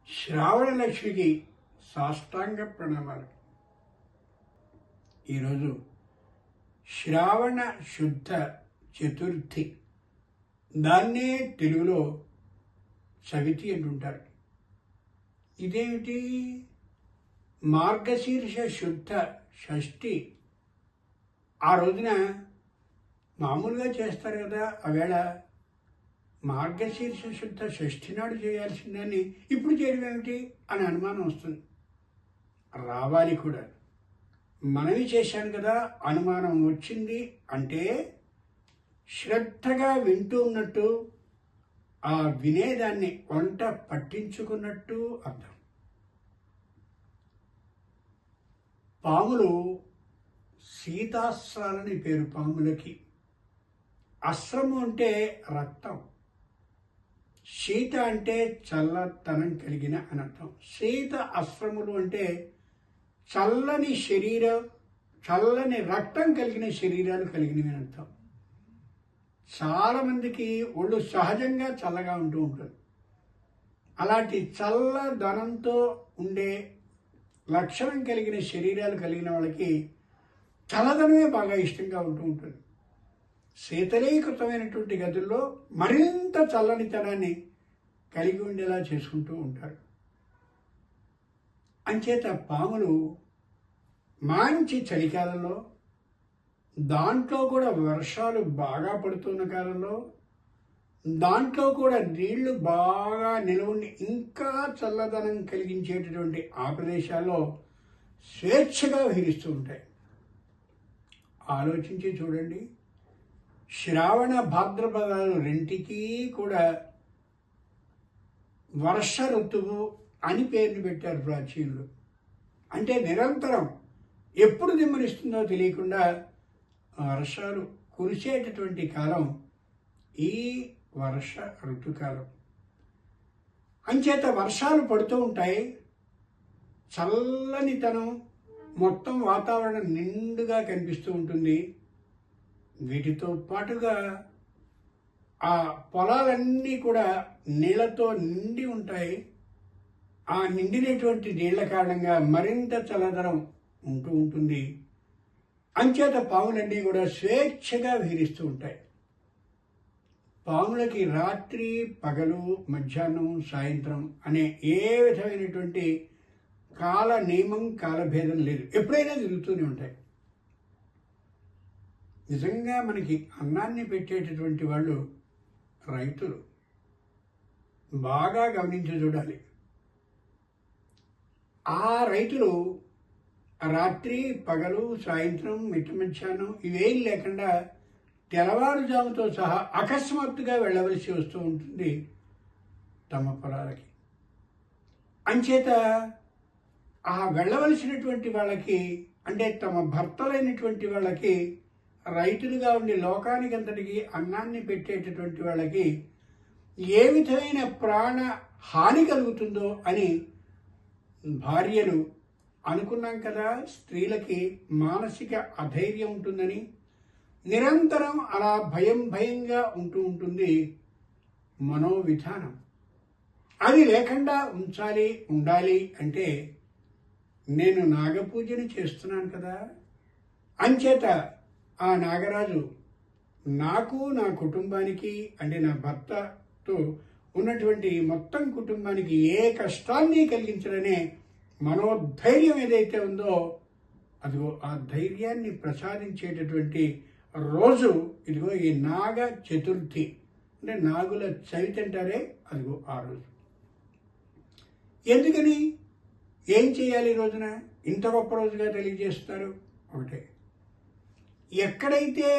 శ్రావణ లక్ష్మికి సాష్టాంగ ప్రణామాలు. ఈరోజు శ్రావణ శుద్ధ చతుర్థి, దాన్నే తెలుగులో చవితి అంటుంటారు. ఇదేమిటి? మార్గశీర్ష శుద్ధ షష్ఠి ఆ రోజున మామూలుగా చేస్తారు కదా, ఆవేళ మార్గశీర్ష శుద్ధ షష్ఠి నాడు చేయాల్సిందని ఇప్పుడు చేయడం ఏమిటి అని అనుమానం వస్తుంది. రావాలి కూడా. మనవి చేశాను కదా, అనుమానం వచ్చింది అంటే శ్రద్ధగా వింటూ ఉన్నట్టు, ఆ వినేదాన్ని వంట పట్టించుకున్నట్టు అర్థం. పాములు సీతాస్రాలని పేరు పాములకి. అస్రము అంటే రక్తం, శీత అంటే చల్లతనం కలిగిన అనర్థం. శీత అస్రములు అంటే చల్లని శరీరం, చల్లని రక్తం కలిగిన శరీరాలు కలిగినవి అనర్థం. చాలామందికి ఒళ్ళు సహజంగా చల్లగా ఉంటూ ఉంటుంది. అలాంటి చల్లదనంతో ఉండే లక్షణం కలిగిన శరీరాలు కలిగిన వాళ్ళకి చల్లదనమే బాగా ఇష్టంగా ఉంటూ ఉంటుంది. శీతలీకృతమైనటువంటి గదుల్లో మరింత చల్లనితనాన్ని కలిగి ఉండేలా చేసుకుంటూ ఉంటారు. అంచేత పాములు మంచి చలికాలంలో, దాంట్లో కూడా వర్షాలు బాగా పడుతున్న కాలంలో, దాంట్లో కూడా నీళ్లు బాగా నిలవండి ఇంకా చల్లదనం కలిగించేటటువంటి ఆ ప్రదేశాల్లో స్వేచ్ఛగా విహరిస్తూ ఉంటాయి. ఆలోచించి చూడండి, శ్రావణ భాద్రపదాలు రెంటికి కూడా వర్ష ఋతువు అని పేరుని పెట్టారు ప్రాచీనులు. అంటే నిరంతరం ఎప్పుడు దిమ్మరిస్తుందో తెలియకుండా వర్షాలు కురిసేటటువంటి కాలం ఈ వర్ష ఋతుకాలం. అంచేత వర్షాలు పడుతూ ఉంటాయి, చల్లనితనం మొత్తం వాతావరణం నిండుగా కనిపిస్తూ ఉంటుంది. వీటితో పాటుగా ఆ పొలాలన్నీ కూడా నీళ్లతో నిండి ఉంటాయి. ఆ నిండినటువంటి నీళ్ల కారణంగా మరింత చల్లదనం ఉంటూ ఉంటుంది. అంచేత పాములన్నీ కూడా స్వేచ్ఛగా విహరిస్తూ ఉంటాయి. పాములకి రాత్రి, పగలు, మధ్యాహ్నం, సాయంత్రం అనే ఏ విధమైనటువంటి కాల నియమం, కాలభేదం లేదు. ఎప్పుడైనా తిరుగుతూనే ఉంటాయి. నిజంగా మనకి అన్నాన్ని పెట్టేటటువంటి వాళ్ళు రైతులు. బాగా గమనించి చూడాలి. ఆ రైతులు రాత్రి, పగలు, సాయంత్రం, మిట్ట మధ్యాహ్నం ఇవేం లేకుండా తెల్లవారుజాముతో సహా అకస్మాత్తుగా వెళ్ళవలసి వస్తూ ఉంటుంది తమ పొలాలకి. అంచేత ఆ వెళ్ళవలసినటువంటి వాళ్ళకి, అంటే తమ భర్తలైనటువంటి వాళ్ళకి, రైతులుగా ఉండి లోకానికి అంతటికి అన్నాన్ని పెట్టేటటువంటి వాళ్ళకి ఏ విధమైన ప్రాణ హాని కలుగుతుందో అని భార్యలు అనుకున్నాం కదా. స్త్రీలకి మానసిక అధైర్యం ఉంటుందని నిరంతరం అలా భయంగా ఉంటూ ఉంటుంది మనోవిధానం. అది లేకుండా ఉండాలి అంటే నేను నాగపూజని చేస్తున్నాను కదా. అంచేత ఆ నాగరాజు నాకు, నా కుటుంబానికి, అంటే నా భర్తతో ఉన్నటువంటి మొత్తం కుటుంబానికి ఏ కష్టాన్ని కలిగించడనే మనోధైర్యం ఏదైతే ఉందో, అదిగో ఆ ధైర్యాన్ని ప్రసాదించేటటువంటి రోజు ఇదిగో ఈ నాగ చతుర్థి, అంటే నాగుల చవితి అంటారే, అదిగో ఆ రోజు. ఎందుకని, ఏం చేయాలి ఈ రోజున ఇంత గొప్ప రోజుగా తెలియజేస్తున్నారు? ఒకటే, ఎక్కడైతే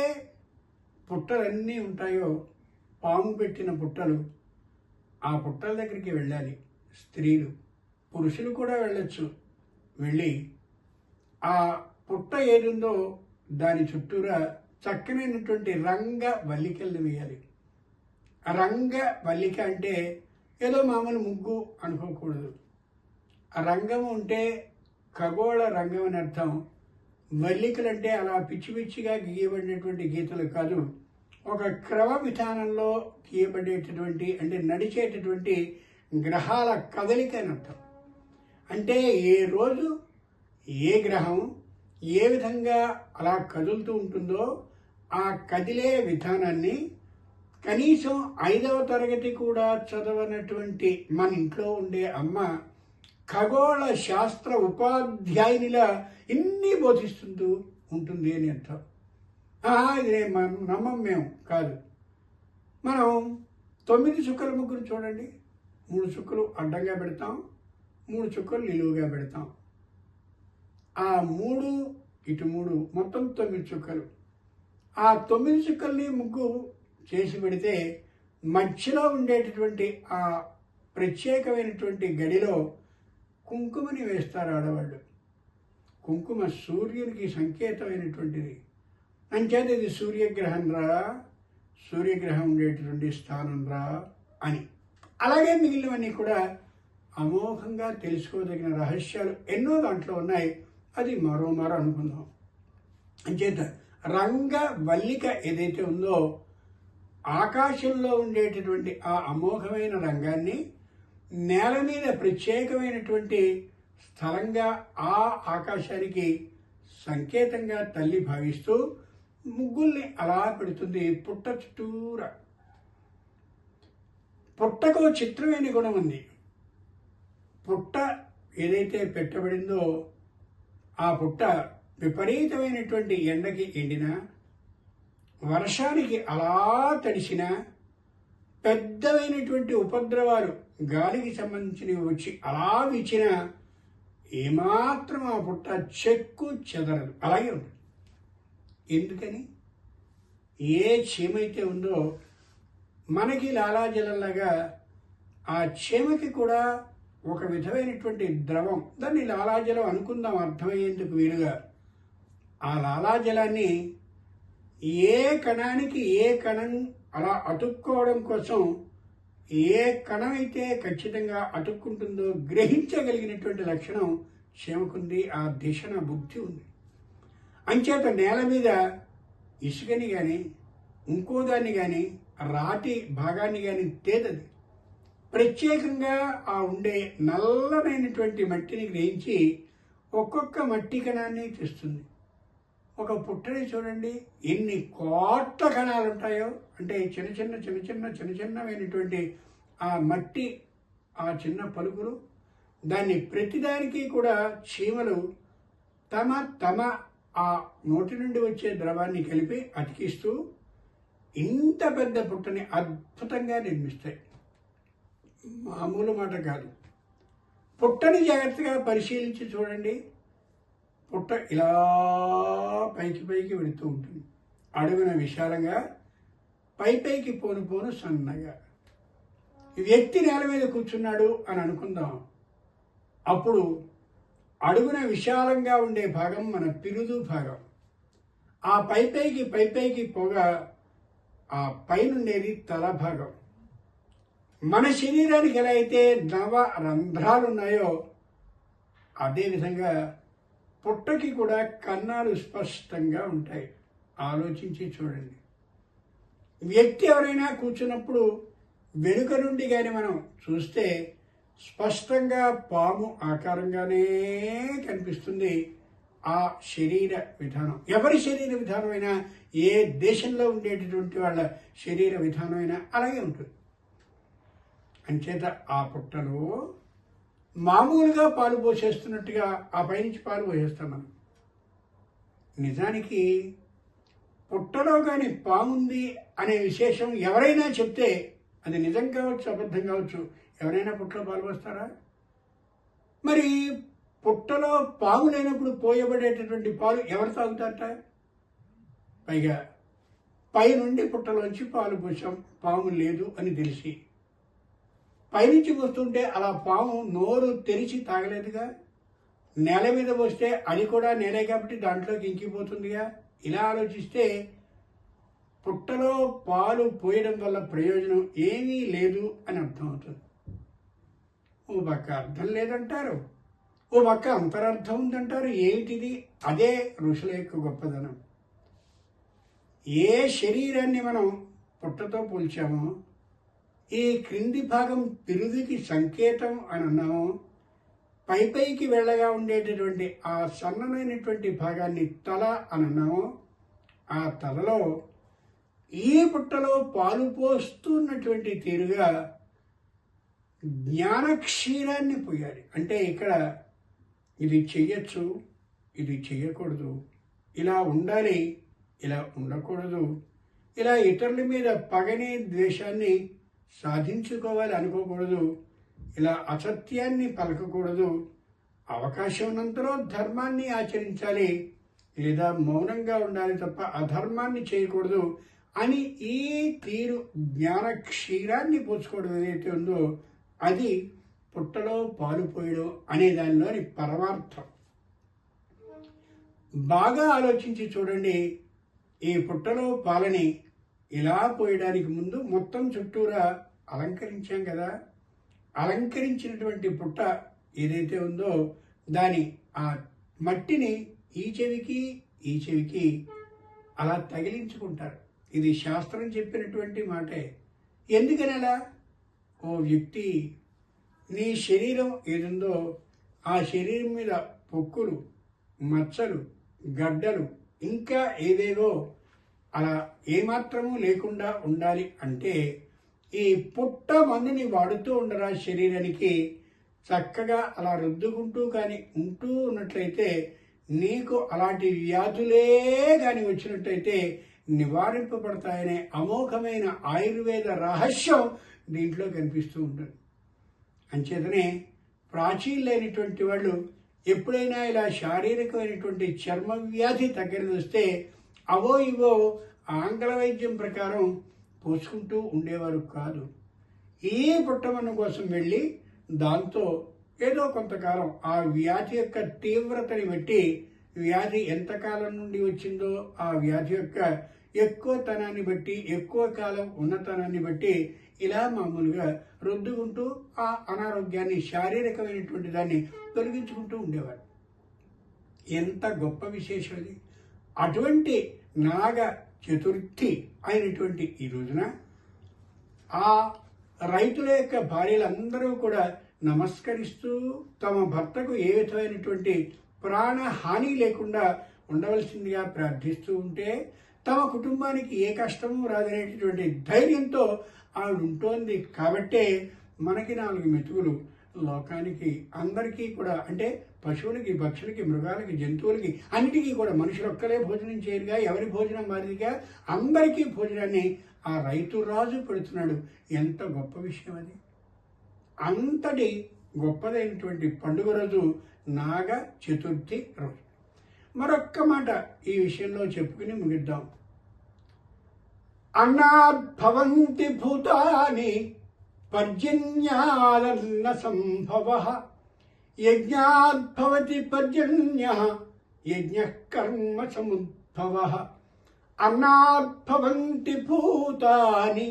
పుట్టలన్నీ ఉంటాయో, పాము పెట్టిన పుట్టలు, ఆ పుట్టల దగ్గరికి వెళ్ళాలి. స్త్రీలు, పురుషులు కూడా వెళ్ళొచ్చు. వెళ్ళి ఆ పుట్ట ఏదుందో దాని చుట్టూరా చక్కనైనటువంటి రంగ వల్లికలను వేయాలి. రంగ వల్లిక అంటే ఏదో మామూలు ముగ్గు అనుకోకూడదు. ఆ రంగము అంటే ఖగోళ రంగం అని అర్థం. వల్లికలంటే అలా పిచ్చి పిచ్చిగా గీయబడినటువంటి గీతలు కాదు, ఒక క్రమ విధానంలో గీయబడేటటువంటి, అంటే నడిచేటటువంటి గ్రహాల కదలిక అని అర్థం. అంటే ఏ రోజు ఏ గ్రహం ఏ విధంగా అలా కదులుతూ ఉంటుందో ఆ కదిలే విధానాన్ని కనీసం 5వ తరగతి కూడా చదవనటువంటి మన ఇంట్లో ఉండే అమ్మ ఖగోళ శాస్త్ర ఉపాధ్యాయునిలా ఇన్ని బోధిస్తుంటూ ఉంటుంది అని అర్థం. ఇది నమ్మం మేము కాదు. మనం 9 చుక్కల ముగ్గురు చూడండి. 3 చుక్కలు అడ్డంగా పెడతాం, 3 చుక్కలు నిలువుగా పెడతాం. ఆ 3 ఇటు 3 మొత్తం 9 చుక్కలు. ఆ 9 చుక్కల్ని ముగ్గు చేసి పెడితే మధ్యలో ఉండేటటువంటి ఆ ప్రత్యేకమైనటువంటి గడిలో కుంకుమని వేస్తారు ఆడవాళ్ళు. కుంకుమ సూర్యునికి సంకేతమైనటువంటిది. అంచేత ఇది సూర్యగ్రహం రా, సూర్యగ్రహం ఉండేటటువంటి స్థానం రా అని. అలాగే మిగిలినవన్నీ కూడా అమోఘంగా తెలుసుకోదగిన రహస్యాలు ఎన్నో దాంట్లో ఉన్నాయి. అది మరో అనుకుందాం. అంచేత రంగ వల్లిక ఏదైతే ఉందో ఆకాశంలో ఉండేటటువంటి ఆ అమోఘమైన రంగాన్ని నేల మీద ప్రత్యేకమైనటువంటి స్థలంగా ఆ ఆకాశానికి సంకేతంగా తల్లి భావిస్తూ ముగ్గుల్ని అలా పెడుతుంది పుట్ట చుట్టూరా. పుట్టకు చిత్రమైన గుణం ఉంది. పుట్ట ఏదైతే పెట్టబడిందో ఆ పుట్ట విపరీతమైనటువంటి ఎండకి ఎండినా, వర్షానికి అలా తడిసిన, పెద్దవైనటువంటి ఉపద్రవాలు గాలికి సంబంధించినవి వచ్చి అలా వీచిన ఏమాత్రం ఆ పుట్ట చెక్కు చెదరదు, అలాగే ఉంటుంది. ఎందుకని? ఏ చీమైతే ఉందో మనకి లాలాజలంలాగా ఆ చీమకి కూడా ఒక విధమైనటువంటి ద్రవం, దాన్ని లాలాజలం అనుకుందాం అర్థమయ్యేందుకు వీలుగా. ఆ లాలాజలాన్ని ఏ కణానికి ఏ కణం అలా అతుక్కోవడం కోసం ఏ కణం అయితే ఖచ్చితంగా అతుక్కుంటుందో గ్రహించగలిగినటువంటి లక్షణం చీమకుంది. ఆ దిశన బుద్ధి ఉంది. అంచేత నేల మీద ఇసుకని కానీ ఇంకో దాన్ని కానీ రాతి భాగాన్ని కానీ తేదది. ప్రత్యేకంగా ఆ ఉండే నల్లమైనటువంటి మట్టిని గ్రహించి ఒక్కొక్క మట్టి కణాన్ని తెస్తుంది. ఒక పుట్టని చూడండి, ఎన్ని కోట్ల కణాలు ఉంటాయో. అంటే చిన్న చిన్నమైనటువంటి ఆ మట్టి, ఆ చిన్న పలుకులు, దాన్ని ప్రతిదానికి కూడా చీమలు తమ ఆ నోటి నుండి వచ్చే ద్రవాన్ని కలిపి అతికిస్తూ ఇంత పెద్ద పుట్టని అద్భుతంగా నిర్మిస్తాయి. మామూలు మాట కాదు. పుట్టని జాగ్రత్తగా పరిశీలించి చూడండి. పుట్ట ఇలా పైకి వెళుతూ ఉంటుంది. అడుగున విశాలంగా, పైకి పోను సన్నగా. వ్యక్తి నేల మీద కూర్చున్నాడు అని అనుకుందాం. అప్పుడు అడుగున విశాలంగా ఉండే భాగం మన పిరుదు భాగం. ఆ పైపైకి పోగా ఆ పైనుండేది తల భాగం. మన శరీరానికి ఎలా అయితే నవ రంధ్రాలు ఉన్నాయో అదేవిధంగా పుట్టకి కూడా కన్నాలు స్పష్టంగా ఉంటాయి. ఆలోచించి చూడండి. వ్యక్తి ఎవరైనా కూర్చున్నప్పుడు వెనుక నుండి కానీ మనం చూస్తే స్పష్టంగా పాము ఆకారంగానే కనిపిస్తుంది ఆ శరీర విధానం. ఎవరి శరీర విధానమైనా, ఏ దేశంలో ఉండేటటువంటి వాళ్ళ శరీర విధానమైనా అలాగే ఉంటుంది. అంచేత ఆ పుట్టలో మామూలుగా పాలు పోసేస్తున్నట్టుగా ఆ పైనుంచి పాలు పోసేస్తాం మనం. నిజానికి పుట్టలో కానీ పాముంది అనే విశేషం ఎవరైనా చెప్తే, అది నిజం కావచ్చు అబద్ధం కావచ్చు, ఎవరైనా పుట్టలో పాలు పోస్తారా? మరి పుట్టలో పాము లేనప్పుడు పోయబడేటటువంటి పాలు ఎవరు తాగుతారట? పైగా పైనుండి పుట్టలోంచి పాలు పోసాం, పాము లేదు అని తెలిసి. పైనుంచి వస్తుంటే అలా పాము నోరు తెరిచి తాగలేదుగా. నేల మీద పోస్తే అది కూడా నేలే కాబట్టి దాంట్లోకి ఇంకిపోతుందిగా. ఇలా ఆలోచిస్తే పుట్టలో పాలు పోయడం వల్ల ప్రయోజనం ఏమీ లేదు అని అర్థమవుతుంది. ఓ పక్క అర్థం లేదంటారు, ఓ పక్క అంతరార్థం ఉందంటారు. ఏమిటిది? అదే ఋషుల యొక్క గొప్పదనం. ఏ శరీరాన్ని మనం పుట్టతో పోల్చామో, ఈ క్రింది భాగం పిరుదికి సంకేతం అని అన్నాము. పైకి వెళ్ళగా ఉండేటటువంటి ఆ సన్నమైనటువంటి భాగాన్ని తల అని అన్నాము. ఆ తలలో ఈ పుట్టలో పాలు పోస్తున్నటువంటి తీరుగా జ్ఞానక్షీరాన్ని పోయాలి. అంటే ఇక్కడ ఇది చెయ్యొచ్చు, ఇది చెయ్యకూడదు, ఇలా ఉండాలి, ఇలా ఉండకూడదు, ఇలా ఇతరుల మీద పగని ద్వేషాన్ని సాధించుకోవాలి అనుకోకూడదు, ఇలా అసత్యాన్ని పలకకూడదు, అవకాశం ఉన్నంతలో ధర్మాన్ని ఆచరించాలి, లేదా మౌనంగా ఉండాలి తప్ప అధర్మాన్ని చేయకూడదు అని ఈ తీరు జ్ఞాన క్షీరాన్ని పోసుకోవడం ఏదైతే ఉందో అది పుట్టలో పాలు పోయడం అనే దానిలోని పరమార్థం. బాగా ఆలోచించి చూడండి. ఈ పుట్టలో పాలని ఇలా పోయడానికి ముందు మొత్తం చుట్టూరా అలంకరించాం కదా. అలంకరించినటువంటి పుట్ట ఏదైతే ఉందో దాని ఆ మట్టిని ఈ చెవికి అలా తగిలించుకుంటారు. ఇది శాస్త్రం చెప్పినటువంటి మాటే. ఎందుకనలా? ఓ వ్యక్తి, నీ శరీరం ఏదుందో ఆ శరీరం మీద పొక్కులు, మచ్చలు, గడ్డలు ఇంకా ఏదేదో అలా ఏమాత్రము లేకుండా ఉండాలి అంటే ఈ పుట్ట మందుని వాడుతూ ఉండరా శరీరానికి. చక్కగా అలా రుద్దుకుంటూ కానీ ఉంటూ ఉన్నట్లయితే నీకు అలాంటి వ్యాధులే కానీ వచ్చినట్టయితే నివారింపబడతాయనే అమోఘమైన ఆయుర్వేద రహస్యం దీంట్లో కనిపిస్తూ ఉంటుంది. అంచేతనే ప్రాచీనులైనటువంటి వాళ్ళు ఎప్పుడైనా ఇలా శారీరకమైనటువంటి చర్మ వ్యాధి దగ్గరికి వస్తే అవో ఇవో ఆంగ్ల వైద్యం ప్రకారం పోసుకుంటూ ఉండేవారు కాదు. ఈ పుట్టమన్ను కోసం వెళ్ళి దాంతో ఏదో కొంతకాలం ఆ వ్యాధి యొక్క తీవ్రతని బట్టి, వ్యాధి ఎంతకాలం నుండి వచ్చిందో ఆ వ్యాధి యొక్క ఎక్కువతనాన్ని బట్టి, ఎక్కువ కాలం ఉన్నతనాన్ని బట్టి ఇలా మామూలుగా రుద్దుకుంటూ ఆ అనారోగ్యాన్ని, శారీరకమైనటువంటి దాన్ని తొలగించుకుంటూ ఉండేవారు. ఎంత గొప్ప విశేషం ఇది. అటువంటి నాగ చతుర్థి అయినటువంటి ఈ రోజున ఆ రైతుల యొక్క భార్యలందరూ కూడా నమస్కరిస్తూ తమ భర్తకు ఏ విధమైనటువంటి ప్రాణహాని లేకుండా ఉండవలసిందిగా ప్రార్థిస్తూ ఉంటే తమ కుటుంబానికి ఏ కష్టము రాదనేటటువంటి ధైర్యంతో ఆవిడ ఉంటోంది. కాబట్టే మనకి 4 మెతుకులు లోకానికి అందరికీ కూడా, అంటే పశువులకి, పక్షులకి, మృగాలకి, జంతువులకి అన్నిటికీ కూడా, మనుషులు ఒక్కలే భోజనం చేయరుగా, ఎవరి భోజనం వారిదిగా అందరికీ భోజనాన్ని ఆ రైతు రాజు పెడుతున్నాడు. ఎంత గొప్ప విషయం అది. అంతటి గొప్పదైనటువంటి పండుగ రోజు నాగ చతుర్థి రోజు. మరొక్క మాట ఈ విషయంలో చెప్పుకుని ముగిద్దాం. అన్నాద్భవంతి భూతాని పర్జన్యాదన్న సంభవః యజ్ఞాద్భవతి పర్జన్యః యజ్ఞః కర్మ సముద్భవః. అన్నాద్భవంతి భూతాని.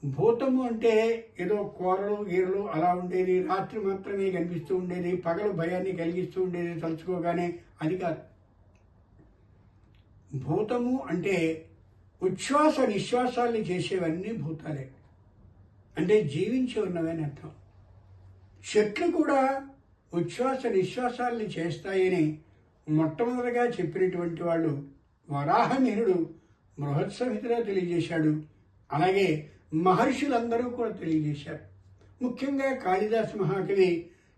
భూతము అంటే ఏదో కూరలు గీరలు అలా ఉండేది, రాత్రి మాత్రమే కనిపిస్తూ ఉండేది, పగలు భయాన్ని కలిగిస్తూ ఉండేది తలుచుకోగానే, అది కాదు. భూతము అంటే ఉచ్ఛ్వాస నిశ్వాసాల్ని చేసేవన్నీ భూతాలే, అంటే జీవించి ఉన్నవని అర్థం. చెట్లు కూడా ఉచ్ఛ్వాస నిశ్వాసాల్ని చేస్తాయని మొట్టమొదటిగా చెప్పినటువంటి వాళ్ళు వరాహమిహిరుడు బృహత్సంహితలో తెలియజేశాడు. అలాగే మహర్షులందరూ కూడా తెలియజేశారు. ముఖ్యంగా కాళిదాస మహాకవి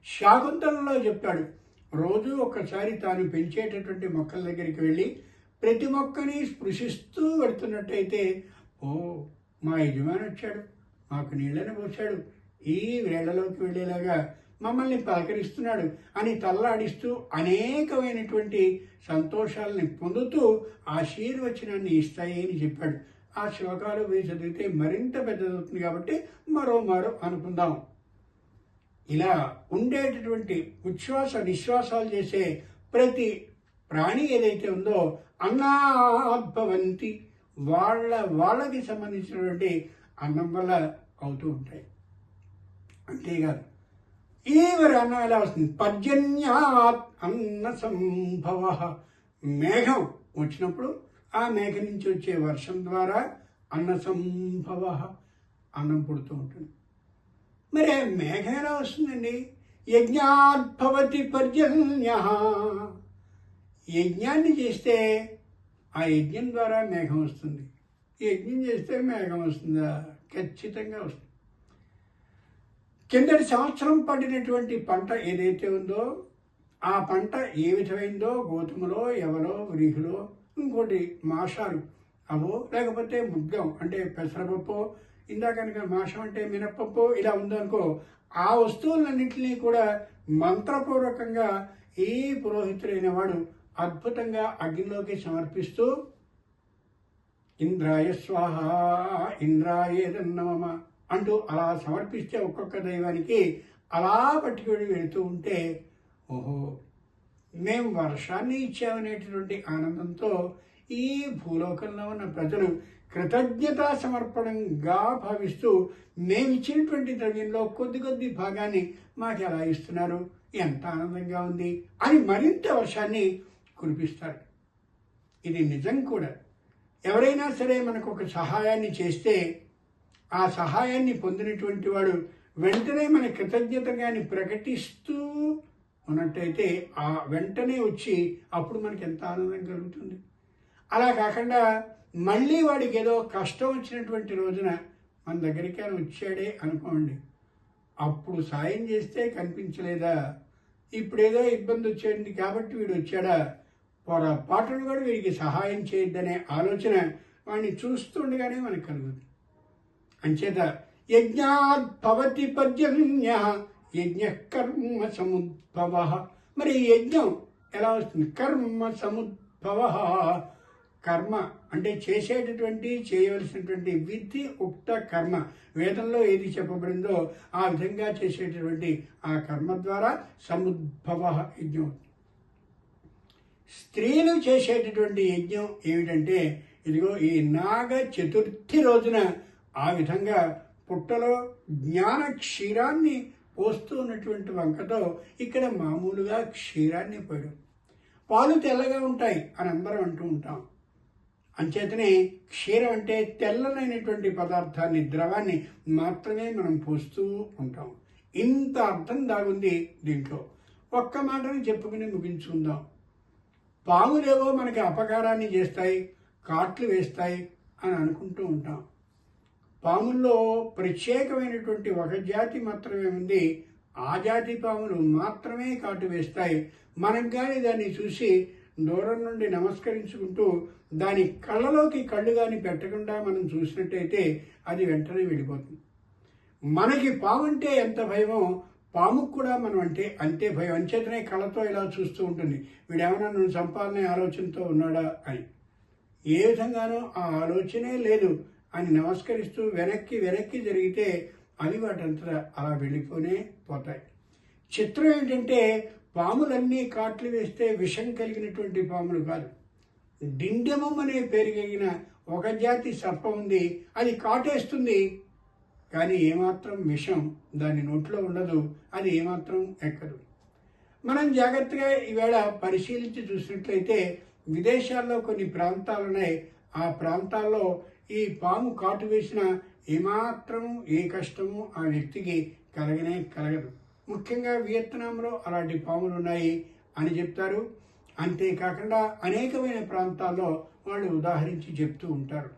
శాకుంతలంలో చెప్తాడు, రోజు ఒక్కసారి తాను పెంచేటటువంటి మొక్కల దగ్గరికి వెళ్ళి ప్రతి మొక్కని స్పృశిస్తూ వెళుతున్నట్టయితే, ఓ మా యజమాని వచ్చాడు, మాకు నీళ్ళని పోశాడు, ఈ వేళ్లలోకి వెళ్ళేలాగా మమ్మల్ని పలకరిస్తున్నాడు అని తల్లాడిస్తూ అనేకమైనటువంటి సంతోషాలని పొందుతూ ఆశీర్వచనాన్ని ఇస్తాయి అని చెప్పాడు. ఆ శ్లోకాలు వేసి చదివితే మరింత పెద్దదవుతుంది కాబట్టి మరో అనుకుందాం. ఇలా ఉండేటటువంటి ఉచ్ఛ్వాస నిశ్వాసాలు చేసే ప్రతి ప్రాణి ఏదైతే ఉందో అన్నాద్భవంతి, వాళ్ళకి సంబంధించినటువంటి అన్నం వల్ల అవుతూ ఉంటాయి. అంతేకాదు, ఈవరి అన్నం ఎలా వస్తుంది? పర్జన్యాత్ అన్న సంభవ. మేఘం వచ్చినప్పుడు ఆ మేఘ నుంచి వచ్చే వర్షం ద్వారా అన్న సంభవ, అన్నం పుడుతూ ఉంటుంది. మరి మేఘం ఎలా వస్తుందండి? యజ్ఞాద్భవతి పర్జన్య. యజ్ఞాన్ని చేస్తే ఆ యజ్ఞం ద్వారా మేఘం వస్తుంది. యజ్ఞం చేస్తే మేఘం వస్తుందా? ఖచ్చితంగా వస్తుంది. కిందటి సంవత్సరం పడినటువంటి పంట ఏదైతే ఉందో ఆ పంట ఏ విధమైందో, గోధుమలో, ఎవరో, వ్రీహిలో, ఇంకోటి మాషాలు అవో, లేకపోతే ముగ్గం అంటే పెసరపప్పు, ఇందాక కనుక మాషం అంటే మినప్పప్పు ఇలా ఉందనుకో, ఆ వస్తువులన్నింటినీ కూడా మంత్రపూర్వకంగా ఈ పురోహితుడైన వాడు అద్భుతంగా అగ్నిలోకి సమర్పిస్తూ ఇంద్రాయ స్వాహ, ఇంద్రాయేదన్నమమ అంటూ అలా సమర్పిస్తే ఒక్కొక్క దైవానికి అలా పట్టుకొని వెళుతూ ఉంటే, ఓహో మేము వర్షాన్ని ఇచ్చామనేటటువంటి ఆనందంతో ఈ భూలోకంలో ఉన్న ప్రజలు కృతజ్ఞతా సమర్పణంగా భావిస్తూ మేమిచ్చినటువంటి ద్రవ్యంలో కొద్ది కొద్ది భాగాన్ని మాకు ఎలా ఇస్తున్నారు, ఎంత ఆనందంగా ఉంది అని మరింత వర్షాన్ని కురిపిస్తారు. ఇది నిజం కూడా. ఎవరైనా సరే మనకు ఒక సహాయాన్ని చేస్తే ఆ సహాయాన్ని పొందినటువంటి వాడు వెంటనే మన కృతజ్ఞతగాని ప్రకటిస్తూ ఉన్నట్టయితే ఆ వెంటనే వచ్చి అప్పుడు మనకి ఎంత ఆనందం కలుగుతుంది. అలా కాకుండా మళ్ళీ వాడికి ఏదో కష్టం వచ్చినటువంటి రోజున మన దగ్గరికి ఆయన వచ్చాడే అనుకోండి, అప్పుడు సాయం చేస్తే కనిపించలేదా, ఇప్పుడేదో ఇబ్బంది వచ్చేది కాబట్టి వీడు వచ్చాడా, పొరపాటును కూడా వీడికి సహాయం చేయొద్దనే ఆలోచన వాడిని చూస్తుండగానే మనకు కలుగుతుంది. అంచేత యజ్ఞాద్భవతి పర్జన్య యజ్ఞ కర్మ సముద్భవ. మరి యజ్ఞం ఎలా వస్తుంది? కర్మ సముద్భవ. కర్మ అంటే చేసేటటువంటి, చేయవలసినటువంటి విధి ఉక్త కర్మ, వేదంలో ఏది చెప్పబడిందో ఆ విధంగా చేసేటటువంటి ఆ కర్మ ద్వారా సముద్భవ యజ్ఞం. స్త్రీలు చేసేటటువంటి యజ్ఞం ఏమిటంటే, ఇదిగో ఈ నాగ చతుర్థి రోజున ఆ విధంగా పుట్టలో జ్ఞాన క్షీరాన్ని పోస్తూ ఉన్నటువంటి వంకతో ఇక్కడ మామూలుగా క్షీరాన్ని పోయడం. పాలు తెల్లగా ఉంటాయి అని అందరం అంటూ ఉంటాం. అంచేతనే క్షీరం అంటే తెల్లనైనటువంటి పదార్థాన్ని, ద్రవాన్ని మాత్రమే మనం పోస్తూ ఉంటాం. ఇంత అర్థం దాగుంది దీంట్లో. ఒక్క మాటని చెప్పుకుని ముగించుకుందాం. పాములేవో మనకి అపకారాన్ని చేస్తాయి, కాట్లు వేస్తాయి అని అనుకుంటూ ఉంటాం. పాముల్లో ప్రత్యేకమైనటువంటి ఒక జాతి మాత్రమే ఉంది. ఆ జాతి పాములు మాత్రమే కాటు వేస్తాయి. మనం కానీ దాన్ని చూసి దూరం నుండి నమస్కరించుకుంటూ దాని కళ్ళలోకి కళ్ళు కానీ పెట్టకుండా మనం చూసినట్టయితే అది వెంటనే వెళ్ళిపోతుంది. మనకి పాము అంటే ఎంత భయమో పాముకు కూడా మనం అంటే అంతే భయం. అంచేతనే కళ్ళతో ఇలా చూస్తూ ఉంటుంది, వీడేమన్నా నన్ను చంపాలనే ఆలోచనతో ఉన్నాడా అని. ఏ విధంగానూ ఆ ఆలోచనే లేదు అని నమస్కరిస్తూ వెనక్కి వెనక్కి జరిగితే అవి వాటంతా అలా వెళ్ళిపోనే పోతాయి. చిత్రం ఏంటంటే పాములన్నీ కాట్లు వేస్తే విషం కలిగినటువంటి పాములు కాదు. డిండెమం అనే పేరు కలిగిన ఒక జాతి సర్పం ఉంది, అది కాటేస్తుంది కానీ ఏమాత్రం విషం దాని నోట్లో ఉండదు, అది ఏమాత్రం ఎక్కదు. మనం జాగ్రత్తగా ఈవేళ పరిశీలించి చూసినట్లయితే విదేశాల్లో కొన్ని ప్రాంతాలు ఉన్నాయి. ఆ ప్రాంతాల్లో ఈ పాము కాటు వేసిన ఏమాత్రం ఏ కష్టము ఆ వ్యక్తికి కలగనే కలగదు. ముఖ్యంగా వియత్నాంలో అలాంటి పాములు ఉన్నాయి అని చెప్తారు. అంతేకాకుండా అనేకమైన ప్రాంతాల్లో వాళ్ళు ఉదాహరించి చెప్తూ ఉంటారు.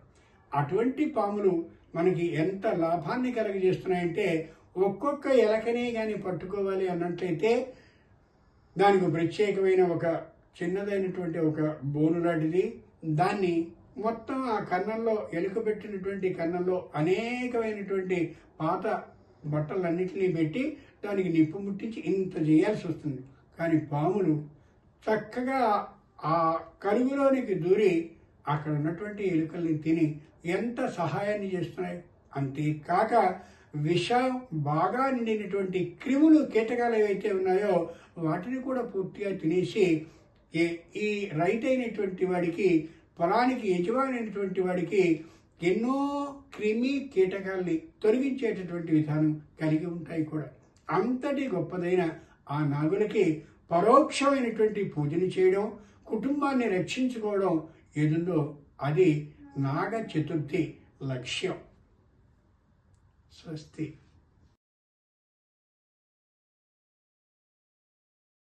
అటువంటి పాములు మనకి ఎంత లాభాన్ని కలగజేస్తున్నాయంటే, ఒక్కొక్క ఎలకనే కానీ పట్టుకోవాలి అన్నట్లయితే దానికి ప్రత్యేకమైన ఒక చిన్నదైనటువంటి ఒక బోను లాంటిది, దాన్ని మొత్తం ఆ కన్నంలో, ఎలుక పెట్టినటువంటి కన్నంలో అనేకమైనటువంటి పాత బట్టలన్నింటినీ పెట్టి దానికి నిప్పు ముట్టించి ఇంత చేయాల్సి వస్తుంది. కానీ పాములు చక్కగా ఆ కలుగులోనికి దూరి అక్కడ ఉన్నటువంటి ఎలుకల్ని తిని ఎంత సహాయాన్ని చేస్తున్నాయి. అంతేకాక విషం బాగా నిండినటువంటి క్రిములు, కీటకాలు ఏవైతే ఉన్నాయో వాటిని కూడా పూర్తిగా తినేసి ఈ రైతైనటువంటి వాడికి, పొలానికి యజమానైనటువంటి వాడికి ఎన్నో క్రిమి కీటకాల్ని తొలగించేటటువంటి విధానం కలిగి ఉంటాయి కూడా. అంతటి గొప్పదైన ఆ నాగులకి పరోక్షమైనటువంటి పూజను చేయడం, కుటుంబాన్ని రక్షించుకోవడం ఏదుందో అది నాగ చతుర్థి లక్ష్యం. స్వస్తి.